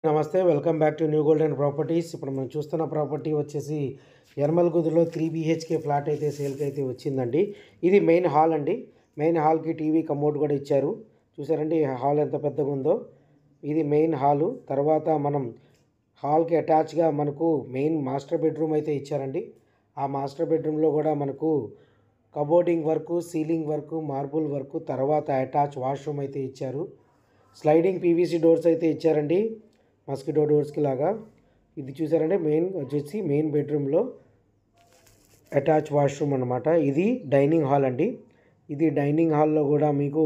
నమస్తే, welcome back to new golden properties. ఇప్పుడు మనం చూస్తున్న ప్రాపర్టీ వచ్చేసి యనమలకుదురులో 3 BHK ఫ్లాట్ అయితే సేల్కి అయితే వచ్చిందండి. ఇది మెయిన్ హాల్ అండి. మెయిన్ హాల్కి టీవీ కమోడ్ కూడా ఇచ్చారు. చూసారండి హాల్ ఎంత పెద్దగా ఉందో. ఇది మెయిన్ హాలు. తర్వాత మనం హాల్కి అటాచ్గా మనకు మెయిన్ మాస్టర్ బెడ్రూమ్ అయితే ఇచ్చారండి. ఆ మాస్టర్ బెడ్రూమ్లో కూడా మనకు cupboarding work, ceiling work, marble work, తర్వాత అటాచ్ వాష్రూమ్ అయితే ఇచ్చారు. స్లైడింగ్ పీవీసీ డోర్స్ అయితే ఇచ్చారండి, మస్కిటో డోర్స్కి లాగా. ఇది చూసారంటే మెయిన్ వచ్చేసి మెయిన్ బెడ్రూమ్లో అటాచ్ వాష్రూమ్ అనమాట. ఇది డైనింగ్ హాల్ అండి. ఇది డైనింగ్ హాల్లో కూడా మీకు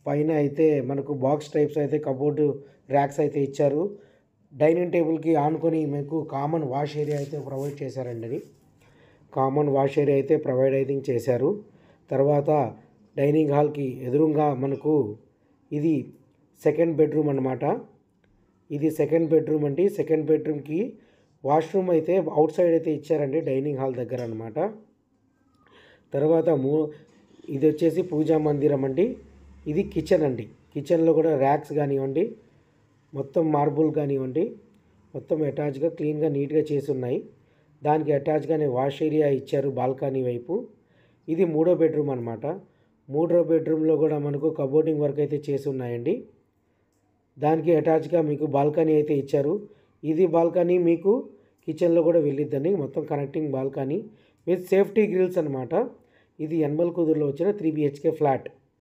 పైన అయితే మనకు బాక్స్ టైప్స్ అయితే కబోర్డు ర్యాక్స్ అయితే ఇచ్చారు. డైనింగ్ టేబుల్కి ఆనుకొని మీకు కామన్ వాష్ ఏరియా అయితే ప్రొవైడ్ చేశారండి. కామన్ వాష్ ఏరియా అయితే ప్రొవైడ్ అయితే చేశారు. తర్వాత డైనింగ్ హాల్కి ఎదురుగా మనకు ఇది సెకండ్ బెడ్రూమ్ అనమాట. ఇది సెకండ్ బెడ్రూమ్ అండి. సెకండ్ బెడ్రూమ్కి వాష్రూమ్ అయితే అవుట్ సైడ్ అయితే ఇచ్చారండి, డైనింగ్ హాల్ దగ్గర అనమాట. తర్వాత ఇది వచ్చేసి పూజా మందిరం అండి. ఇది కిచెన్ అండి. కిచెన్లో కూడా ర్యాక్స్ కానివ్వండి, మొత్తం మార్బుల్ కానివ్వండి, మొత్తం అటాచ్గా క్లీన్గా నీట్గా చేసి ఉన్నాయి. దానికి అటాచ్గానే వాష్ ఏరియా ఇచ్చారు బాల్కనీ వైపు. ఇది మూడో బెడ్రూమ్ అనమాట. మూడో బెడ్రూమ్లో కూడా మనకు కబోర్డింగ్ వర్క్ అయితే చేసి ఉన్నాయండి. దానికి అటాచ్గా మీకు బాల్కనీ అయితే ఇచ్చారు. ఇది బాల్కనీ మీకు కిచెన్లో కూడా వెళ్ళిద్దండి. మొత్తం connecting balcony with safety grills అనమాట. ఇది యనమలకుదురులో వచ్చిన 3 BHK ఫ్లాట్.